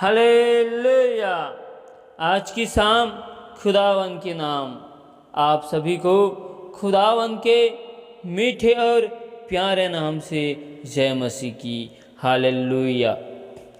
Hallelujah. आज की शाम खुदावन के नाम आप सभी को खुदावन के मीठे और प्यारे नाम से जय मसीह की। Hallelujah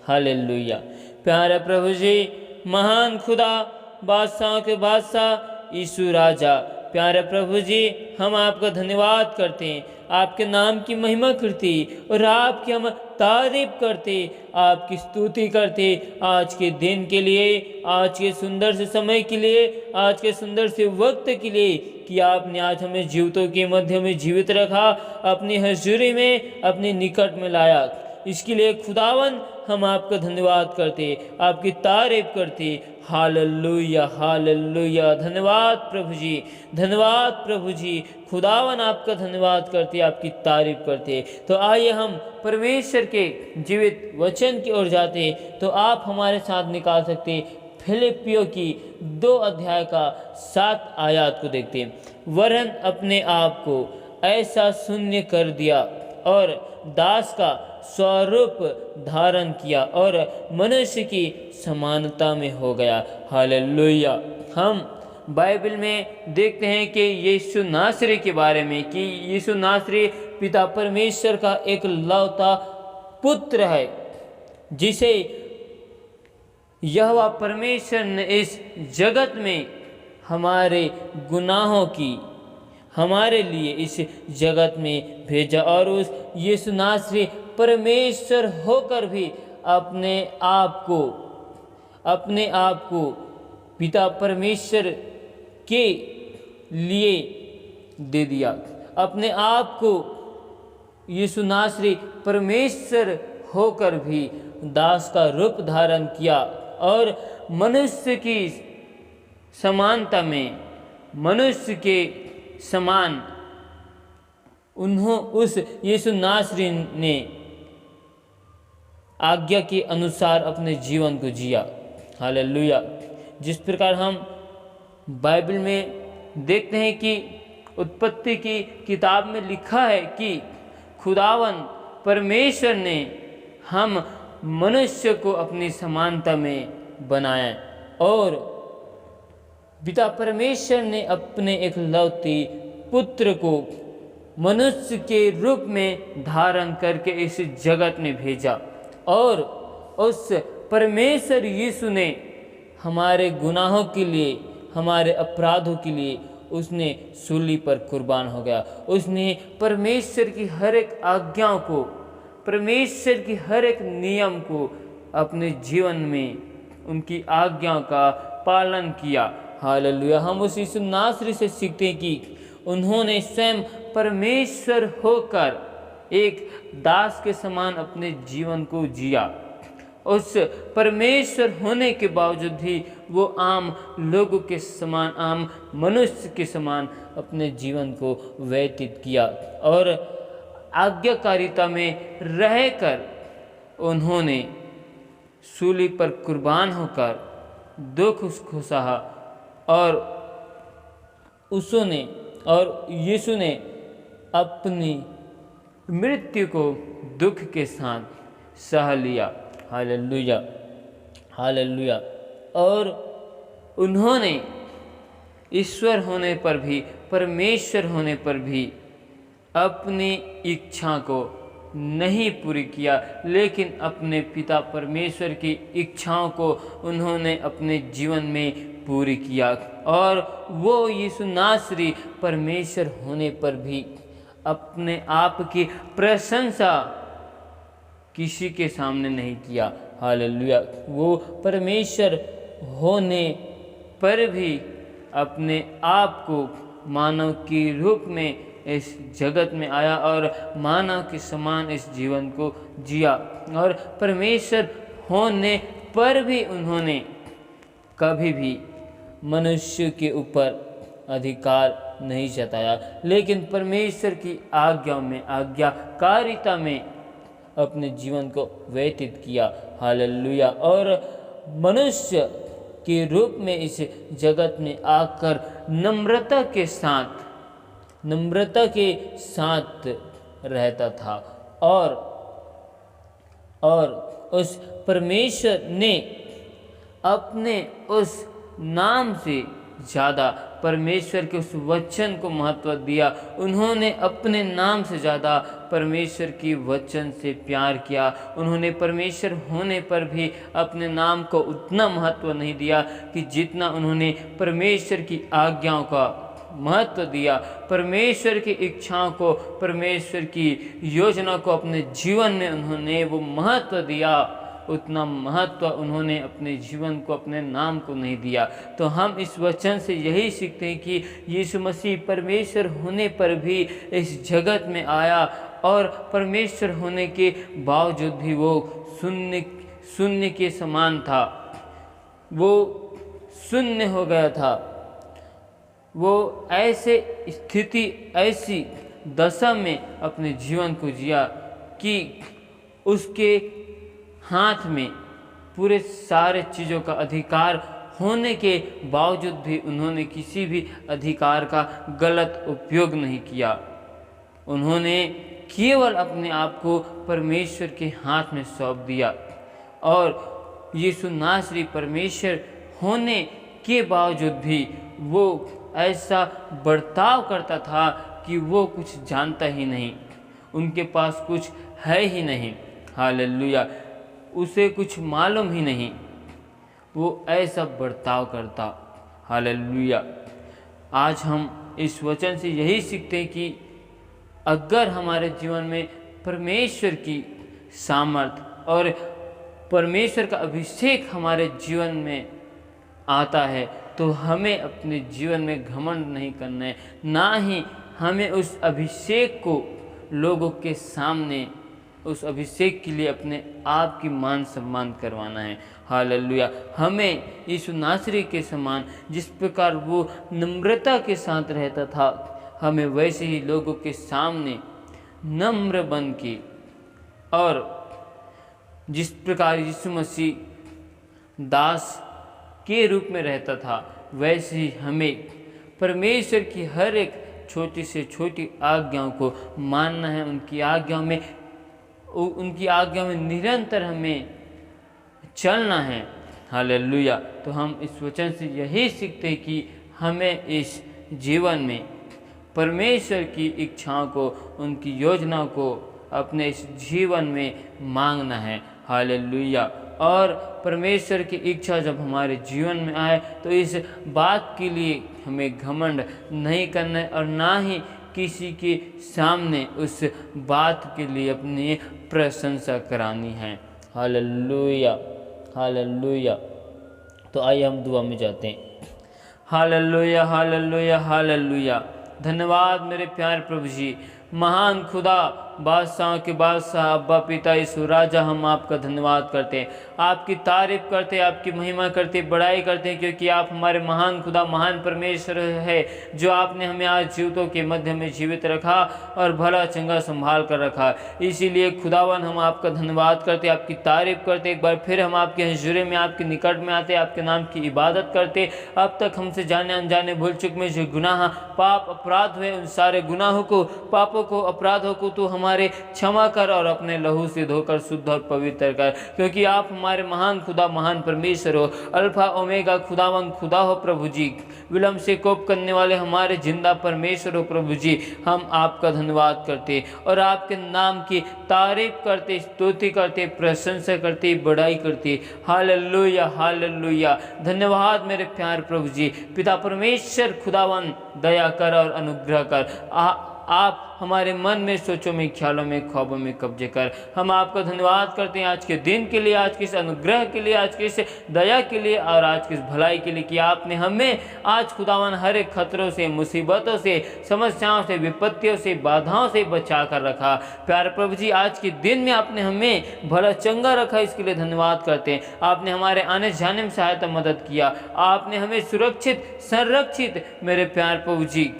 hallelujah. प्यारे प्रभु जी, महान खुदा, बादशाह के बादशाह यीशु राजा, प्यारे प्रभु जी, हम आपका धन्यवाद करते हैं, आपके नाम की महिमा करते और आपकी हम तारीफ करते, आपकी स्तुति करते आज के दिन के लिए, आज के सुंदर से समय के लिए, आज के सुंदर से वक्त के लिए कि आपने आज हमें जीवितों के मध्य में जीवित रखा, अपनी हजूरी में अपने निकट में लाया। इसके लिए खुदावन हम आपका धन्यवाद करते, आपकी तारीफ करते। Hallelujah hallelujah. धन्यवाद प्रभु जी, धन्यवाद प्रभु जी। खुदावन आपका धन्यवाद करते, आपकी तारीफ करते। तो आइए हम परमेश्वर के जीवित वचन की ओर जाते। तो आप हमारे साथ निकाल सकते फिलिपियों की 2 अध्याय का 7 आयत को देखते। वरन अपने आप को ऐसा शून्य कर दिया और दास का स्वरूप धारण किया और मनुष्य की समानता में हो गया। हालेलुया। हम बाइबल में देखते हैं कि यीशु नासरी के बारे में कि यीशु नासरी पिता परमेश्वर का एक लौता पुत्र है, जिसे यहोवा परमेश्वर ने इस जगत में हमारे गुनाहों की हमारे लिए इस जगत में भेजा। और उस यीशु नासरी परमेश्वर होकर भी अपने आप को पिता परमेश्वर के लिए दे दिया। अपने आप को यीशु नासरी परमेश्वर होकर भी दास का रूप धारण किया और मनुष्य की समानता में, मनुष्य के समान उस यीशु नासरी ने आज्ञा के अनुसार अपने जीवन को जिया। हालेलुया। जिस प्रकार हम बाइबल में देखते हैं कि उत्पत्ति की किताब में लिखा है कि खुदावन परमेश्वर ने हम मनुष्य को अपनी समानता में बनाया और पिता परमेश्वर ने अपने एक लौती पुत्र को मनुष्य के रूप में धारण करके इस जगत में भेजा। और उस परमेश्वर यीशु ने हमारे गुनाहों के लिए, हमारे अपराधों के लिए उसने सूली पर कुर्बान हो गया। उसने परमेश्वर की हर एक आज्ञाओं को, परमेश्वर की हर एक नियम को अपने जीवन में उनकी आज्ञाओं का पालन किया। हालेलुया। हम उस यीशु नासरी से सीखते हैं कि उन्होंने स्वयं परमेश्वर होकर एक दास के समान अपने जीवन को जिया। उस परमेश्वर होने के बावजूद भी वो आम लोगों के समान, आम मनुष्य के समान अपने जीवन को व्यतीत किया और आज्ञाकारिता में रहकर उन्होंने सूली पर कुर्बान होकर दुख उसको सहा और यीशु ने अपनी मृत्यु को दुख के साथ सह लिया। Hallelujah hallelujah. और उन्होंने ईश्वर होने पर भी, परमेश्वर होने पर भी अपनी इच्छा को नहीं पूरी किया, लेकिन अपने पिता परमेश्वर की इच्छाओं को उन्होंने अपने जीवन में पूरी किया। और वो यीशु नासरी परमेश्वर होने पर भी अपने आप की प्रशंसा किसी के सामने नहीं किया। हालेलुया। वो परमेश्वर होने पर भी अपने आप को मानव के रूप में इस जगत में आया और मानव के समान इस जीवन को जिया। और परमेश्वर होने पर भी उन्होंने कभी भी मनुष्य के ऊपर अधिकार नहीं जताया, लेकिन परमेश्वर की आज्ञाओं में, आज्ञाकारिता में अपने जीवन को व्यतीत किया। हालेलुया। और मनुष्य के रूप में इस जगत में आकर नम्रता के साथ रहता था और उस परमेश्वर ने अपने उस नाम से ज़्यादा परमेश्वर के उस वचन को महत्व दिया। उन्होंने अपने नाम से ज़्यादा परमेश्वर की वचन से प्यार किया। उन्होंने परमेश्वर होने पर भी अपने नाम को उतना महत्व नहीं दिया कि जितना उन्होंने परमेश्वर की आज्ञाओं का महत्व दिया, परमेश्वर की इच्छाओं को, परमेश्वर की योजना को अपने जीवन में उन्होंने वो महत्व दिया। उतना महत्व उन्होंने अपने जीवन को, अपने नाम को नहीं दिया। तो हम इस वचन से यही सीखते हैं कि यीशु मसीह परमेश्वर होने पर भी इस जगत में आया और परमेश्वर होने के बावजूद भी वो शून्य के समान था। वो शून्य हो गया था। वो ऐसे स्थिति, ऐसी दशा में अपने जीवन को जिया कि उसके हाथ में पूरे सारे चीज़ों का अधिकार होने के बावजूद भी उन्होंने किसी भी अधिकार का गलत उपयोग नहीं किया। उन्होंने केवल अपने आप को परमेश्वर के हाथ में सौंप दिया और यीशु नासरी परमेश्वर होने के बावजूद भी वो ऐसा बर्ताव करता था कि वो कुछ जानता ही नहीं, उनके पास कुछ है ही नहीं। हालेलुया, उसे कुछ मालूम ही नहीं, वो ऐसा बर्ताव करता। हालेलुया। आज हम इस वचन से यही सीखते हैं कि अगर हमारे जीवन में परमेश्वर की सामर्थ और परमेश्वर का अभिषेक हमारे जीवन में आता है तो हमें अपने जीवन में घमंड नहीं करना है, ना ही हमें उस अभिषेक को लोगों के सामने, उस अभिषेक के लिए अपने आप की मान सम्मान करवाना है। हालेलुया। हमें यीशु नासरी के समान जिस प्रकार वो नम्रता के साथ रहता था, हमें वैसे ही लोगों के सामने नम्र बन के, और जिस प्रकार यीशु मसीह दास के रूप में रहता था, वैसे ही हमें परमेश्वर की हर एक छोटी से छोटी आज्ञाओं को मानना है। उनकी आज्ञा में निरंतर हमें चलना है। हालेलुया। तो हम इस वचन से यही सीखते हैं कि हमें इस जीवन में परमेश्वर की इच्छाओं को, उनकी योजनाओं को अपने इस जीवन में मांगना है। हालेलुया। और परमेश्वर की इच्छा जब हमारे जीवन में आए तो इस बात के लिए हमें घमंड नहीं करना है और ना ही किसी के सामने उस बात के लिए अपनी प्रशंसा करानी है। Hallelujah, hallelujah. तो आइए हम दुआ में जाते हैं। Hallelujah, hallelujah, hallelujah. धन्यवाद मेरे प्यारे प्रभु जी, महान खुदा, बादशाह के बादशाह, अब्बा पिता यीशु राजा, हम आपका धन्यवाद करते हैं, आपकी तारीफ करते हैं, आपकी महिमा करते हैं, बड़ाई करते हैं, क्योंकि आप हमारे महान खुदा, महान परमेश्वर है, जो आपने हमें आज जीवितों के मध्य में जीवित रखा और भला चंगा संभाल कर रखा। इसीलिए खुदावन हम आपका धन्यवाद करते, आपकी तारीफ करते। एक बार फिर हम आपके हुजूरी में, आपके निकट में आते, आपके नाम की इबादत करते। अब तक हमसे जाने अनजाने भूल चुक में जो गुनाह, पाप, अपराध हुए, उन सारे गुनाहों को, पापों को, अपराधों को तू हमारे क्षमा कर और अपने लहू से धोकर शुद्ध और पवित्र कर, क्योंकि आप हमारे महान खुदा, महान परमेश्वर हो, अल्फा ओमेगा, खुदावन खुदा हो प्रभु जी, विलंब से कोप करने वाले हमारे जिंदा परमेश्वर हो प्रभु जी। हम आपका धन्यवाद करते और आपके नाम की तारीफ करते, स्तुति करते, प्रशंसा करते, बड़ाई करते। Hallelujah, hallelujah. धन्यवाद मेरे प्यारे प्रभु जी। पिता परमेश्वर खुदावन दया कर और अनुग्रह कर। आप हमारे मन में, सोचों में, ख्यालों में, ख्वाबों में कब्जे कर। हम आपका धन्यवाद करते हैं आज के दिन के लिए, आज के इस अनुग्रह के लिए, आज के इस दया के लिए और आज की इस भलाई के लिए कि आपने हमें आज खुदावन हर एक खतरों से, मुसीबतों से, समस्याओं से, विपत्तियों से, बाधाओं से बचा कर रखा। प्यारे प्रभु जी, आज के दिन में आपने हमें भला चंगा रखा, इसके लिए धन्यवाद करते हैं। आपने हमारे आने जाने में सहायता, मदद किया। आपने हमें सुरक्षित, संरक्षित मेरे प्यारे प्रभु जी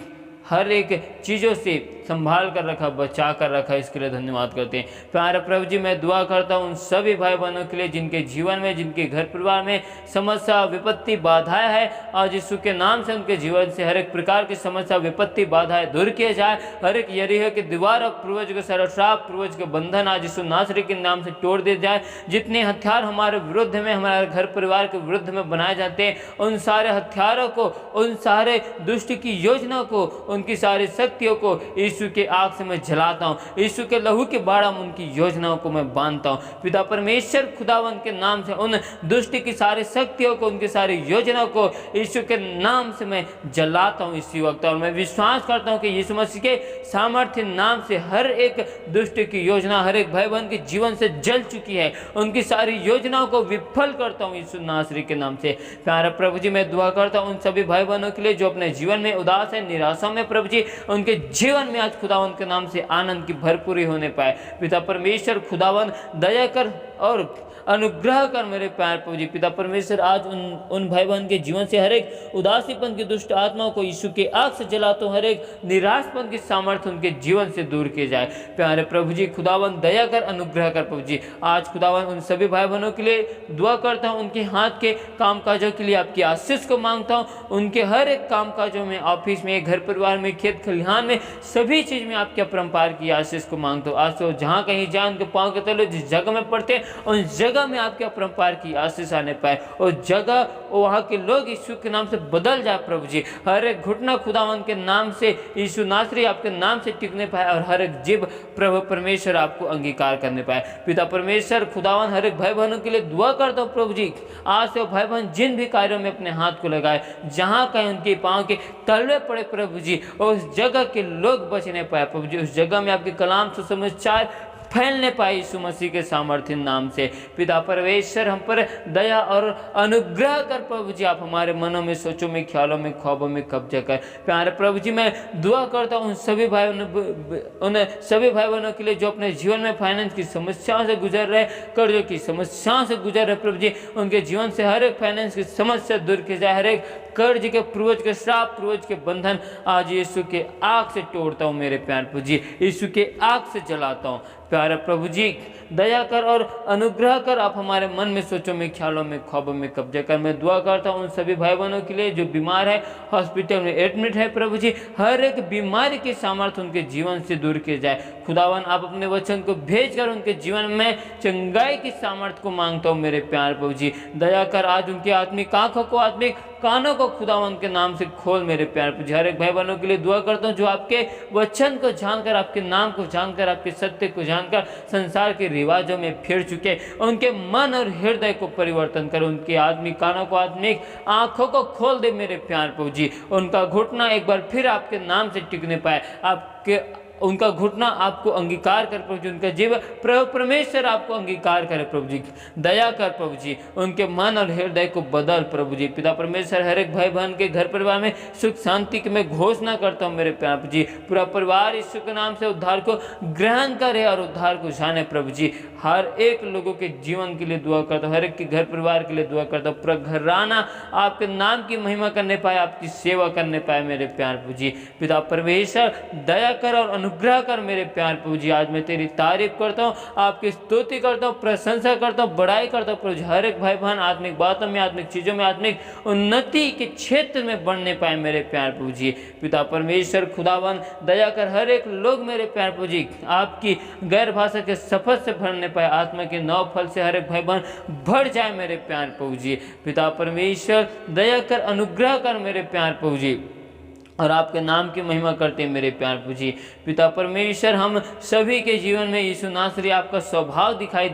हर एक चीज़ों से संभाल कर रखा, बचा कर रखा, इसके लिए धन्यवाद करते हैं। प्यारे प्रभु जी, मैं दुआ करता हूँ उन सभी भाई बहनों के लिए जिनके जीवन में, जिनके घर परिवार में समस्या, विपत्ति, बाधाएं है। आज यीशु के नाम से उनके जीवन से हर एक प्रकार की समस्या, विपत्ति, बाधाएं दूर किए जाए। हर एक यरीहो की दीवार और पूर्वज के सारा श्राप, पूर्वज के बंधन आज यीशु नासरी के नाम से तोड़ दिए जाए। जितने हथियार हमारे विरुद्ध में, हमारे घर परिवार के विरुद्ध में बनाए जाते हैं, उन सारे हथियारों को, उन सारे दुष्ट की योजना को, उनकी सारी शक्तियों को यीशु के आग से मैं जलाता हूँ। यीशु के लहू के बाड़ा में उनकी योजनाओं को मैं बांधता हूँ। पिता परमेश्वर खुदावन के नाम से उन दुष्ट की सारी शक्तियों को, उनकी सारी योजनाओं को यीशु के नाम से मैं जलाता हूँ इसी वक्त। और मैं विश्वास करता हूँ कि यीशु मसीह के सामर्थ्य नाम से हर एक दुष्ट की योजना हर एक भाई बहन के जीवन से जल चुकी है। उनकी सारी योजनाओं को विफल करता हूँ यीशु नासरी के नाम से। प्यारे प्रभु जी, मैं दुआ करता हूँ उन सभी भाई बहनों के लिए जो अपने जीवन में उदास है, निराशा में, प्रभु जी उनके जीवन में आज खुदावन के नाम से आनंद की भरपूरी होने पाए। पिता परमेश्वर खुदावन दया कर और अनुग्रह कर मेरे प्यारे प्रभु जी। पिता परमेश्वर आज उन भाई बहन के जीवन से हर एक उदासीपन की दुष्ट आत्माओं को यीशु के आग से जलाता हूँ। हर एक निराशपन की सामर्थ्य उनके जीवन से दूर किए जाए। प्यारे प्रभु जी खुदावन दया कर, अनुग्रह कर प्रभु जी। आज खुदावन उन सभी भाई बहनों के लिए दुआ करता हूँ, उनके हाथ के कामकाजों के लिए आपकी आशीष को मांगता हूँ। उनके हर एक कामकाजों में, ऑफिस में, घर परिवार में, खेत खलिहान में, सभी चीज में आपके अपरंपार की आशीष को मांगता हूँ। आज तो जहाँ कहीं जाए उनके पाँव के तले जिस जगह में पड़ते हैं, उन जगह में आपके अपरंपार की आशीष आने पाए। और जगह वहाँ के लोग यीशु के नाम से बदल जाए प्रभु जी। हर एक घुटना खुदावन के नाम से यीशु नासरी आपके नाम से टिकने पाए और हर एक जीव प्रभु परमेश्वर आपको अंगीकार करने पाए। पिता परमेश्वर खुदावन हर एक भाई बहनों के लिए दुआ करता हूँ प्रभु जी। आज से भाई बहन जिन भी कार्यों में अपने हाथ को लगाए, जहाँ कहीं उनके पाँव के तलवे पड़े प्रभु जी, और उस जगह के लोग बचने पाए प्रभु जी। उस जगह में आपके कलाम सुसमाचार फैलने पाए यीशु मसीह के सामर्थ्य नाम से। पिता परमेश्वर हम पर दया और अनुग्रह कर प्रभु जी। आप हमारे मनों में, सोचों में, ख्यालों में, ख्वाबों में कब्जा कर। प्यारे प्रभु जी, मैं दुआ करता हूँ उन सभी भाई बहनों के लिए जो अपने जीवन में फाइनेंस की समस्याओं से गुजर रहे, कर्जों की समस्याओं से गुजर रहे प्रभु जी। उनके जीवन से हर एक फाइनेंस की समस्या दूर की जाए। हर एक कर्ज के, पूर्वज के श्राप, पूर्वज के बंधन आज यीशु के आग से तोड़ता हूँ मेरे प्यारे प्रभु जी। यीशु के आग से जलाता हूँ। प्यारे प्रभु जी दया कर और अनुग्रह कर। आप हमारे मन में, सोचों में, ख्यालों में, ख्वाबों में कब्जा कर। मैं दुआ करता हूँ उन सभी भाई बहनों के लिए जो बीमार है, हॉस्पिटल में एडमिट है प्रभु जी। हर एक बीमारी की सामर्थ्य उनके जीवन से दूर किए जाए। खुदावन आप अपने वचन को भेज कर उनके जीवन में चंगाई की सामर्थ्य को मांगता हूँ मेरे प्यारे प्रभु जी। दया कर आज उनकी आत्मिक आंखों को, आत्मिक कानों को खुदावन के नाम से खोल मेरे प्यारे प्रभु जी। हर एक भाई बहनों के लिए दुआ करता हूँ जो आपके वचन को जानकर, आपके नाम को जानकर, आपके सत्य को जानकर संसार के रिवाजों में फिर चुके, उनके मन और हृदय को परिवर्तन कर। उनके आत्मिक कानों को, आत्मिक आंखों को खोल दे मेरे प्यारे प्रभु जी। उनका घुटना एक बार फिर आपके नाम से टिकने पाए। आपके उनका घुटना आपको अंगीकार कर प्रभु जी। उनका जीव प्रभु परमेश्वर आपको अंगीकार करे प्रभु जी। दया कर प्रभु जी। उनके मन और हृदय को बदल प्रभु जी। पिता परमेश्वर हर एक भाई बहन के घर परिवार में सुख शांति की मैं घोषणा करता हूँ मेरे प्यारे प्रभु जी। पूरा परिवार यीशु के नाम से उद्धार को ग्रहण करे और उद्धार को जाने प्रभु जी। हर एक लोगों के जीवन के लिए दुआ करता हूँ, हर एक के घर परिवार के लिए दुआ करता हूँ। पूरा घराना आपके नाम की महिमा करने पाए, आपकी सेवा करने पाए मेरे प्यारे प्रभु जी। पिता परमेश्वर दया कर और अनुग्रह कर मेरे प्यारे प्रभु जी। आज मैं तेरी तारीफ करता हूँ, आपकी स्तुति करता हूँ, प्रशंसा करता हूँ, बड़ाई करता हूँ प्रभु जी। हर एक भाई बहन आत्मिक बातों में, आत्मिक चीजों में, आत्मिक उन्नति के क्षेत्र में बढ़ने पाए मेरे प्यारे प्रभु जी। पिता परमेश्वर खुदावन दया कर हर एक लोग मेरे प्यारे प्रभु जी आपकी गैर भाषा के शपथ से भरने पाए। आत्मा के नौ फल से हर एक भाई बहन भर जाए मेरे प्यारे प्रभु जी। पिता परमेश्वर दया कर, अनुग्रह कर मेरे प्यारे प्रभु जी, और आपके नाम की महिमा करते हैं मेरे प्यारे प्रभु जी। पिता परमेश्वर हम सभी के जीवन में यीशु नासरी आपका स्वभाव दिखाई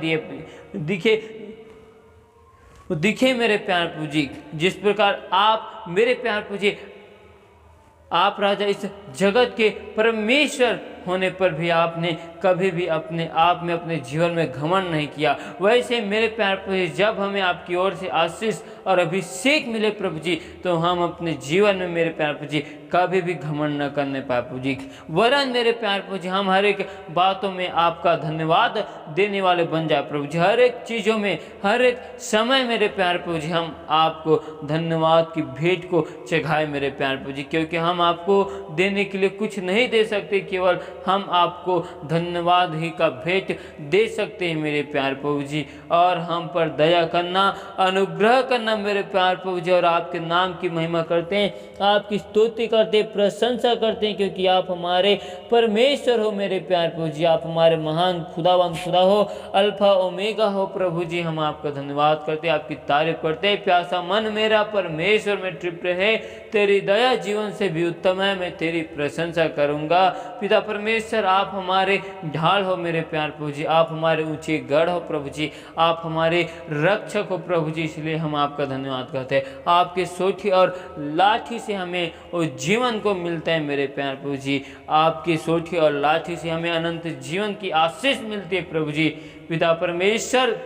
दिखे मेरे प्यारे प्रभु जी। जिस प्रकार आप मेरे प्यारे प्रभु जी, आप राजा इस जगत के परमेश्वर होने पर भी आपने कभी भी अपने आप में अपने जीवन में घमंड नहीं किया। वैसे मेरे प्यारे प्रभु जी, जब हमें आपकी ओर से आशीष और अभिषेक मिले प्रभु जी, तो हम अपने जीवन में मेरे प्यारे प्रभु जी कभी भी घमंड न करने पाए प्रभु जी। वरन मेरे प्यारे प्रभु जी, हम हर एक बातों में आपका धन्यवाद देने वाले बन जाए प्रभु जी। हर एक चीज़ों में, हर एक समय मेरे प्यारे प्रभु जी, हम आपको धन्यवाद की भेंट को चढ़ाए मेरे प्यारे प्रभु जी, क्योंकि हम आपको देने के लिए कुछ नहीं दे सकते, केवल हम आपको धन्यवाद ही का भेंट दे सकते हैं मेरे प्यारे प्रभु जी। और हम पर दया करना, अनुग्रह करना मेरे प्यारे प्रभु जी, और आपके नाम की महिमा करते हैं, आपकी स्तुति करते, प्रशंसा करते हैं, क्योंकि आप हमारे परमेश्वर हो मेरे प्यारे प्रभु जी। आप हमारे महान खुदावन खुदा हो, अल्फा ओमेगा हो प्रभु जी। हम आपका धन्यवाद करते, आपकी तारीफ करते। प्यासा मन मेरा परमेश्वर में तृप्त रहे, तेरी दया जीवन से भी उत्तम है, मैं तेरी प्रशंसा करूंगा। पिता परमेश्वर, आप हमारे ढाल हो मेरे प्यारे प्रभु जी, आप हमारे ऊंचे गढ़ हो प्रभु जी, आप हमारे रक्षक हो प्रभु जी, इसलिए हम आपका धन्यवाद करते हैं। आपके सोटी और लाठी से हमें उस जीवन को मिलता है मेरे प्यारे प्रभु जी, आपकी सोटी और लाठी से हमें अनंत जीवन की आशीष मिलती है प्रभु जी। पिता परमेश्वर,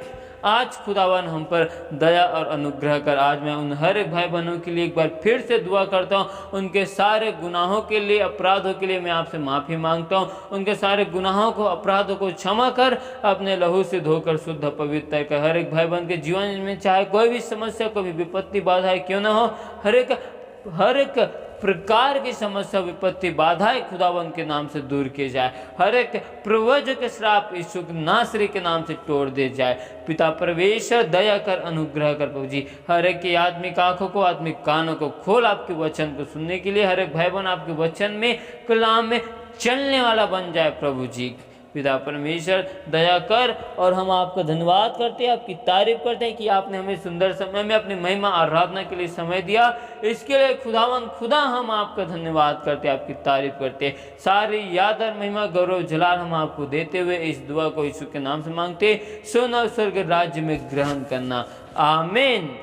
आज खुदावन हम पर दया और अनुग्रह कर। आज मैं उन हर एक भाई बहनों के लिए एक बार फिर से दुआ करता हूँ, उनके सारे गुनाहों के लिए, अपराधों के लिए मैं आपसे माफ़ी मांगता हूँ। उनके सारे गुनाहों को, अपराधों को क्षमा कर, अपने लहू से धोकर शुद्ध पवित्र कर। हर एक भाई बहन के जीवन में चाहे कोई भी समस्या, कोई भी विपत्ति बाधाएं क्यों ना हो, हर एक प्रकार की समस्या, विपत्ति, बाधाएं खुदावन के नाम से दूर किए जाए। हर एक पूर्वज के श्राप यीशु नासरी के नाम से तोड़ दे जाए। पिता परमेश्वर, दया कर, अनुग्रह कर प्रभु जी। हर एक की आत्मिक आंखों को, आत्मिक कानों को खोल आपके वचन को सुनने के लिए। हर एक भाई बहन आपके वचन में, कलाम में चलने वाला बन जाए प्रभु जी। पिता परमेश्वर, दया कर। और हम आपका धन्यवाद करते हैं, आपकी तारीफ करते हैं कि आपने हमें सुंदर समय में अपनी महिमा आराधना के लिए समय दिया। इसके लिए खुदावन खुदा हम आपका धन्यवाद करते हैं, आपकी तारीफ करते हैं। सारी याद और महिमा, गौरव, जलाल हम आपको देते हुए इस दुआ को यीशु के नाम से मांगते, सोना स्वर्ग राज्य में ग्रहण करना, आमीन।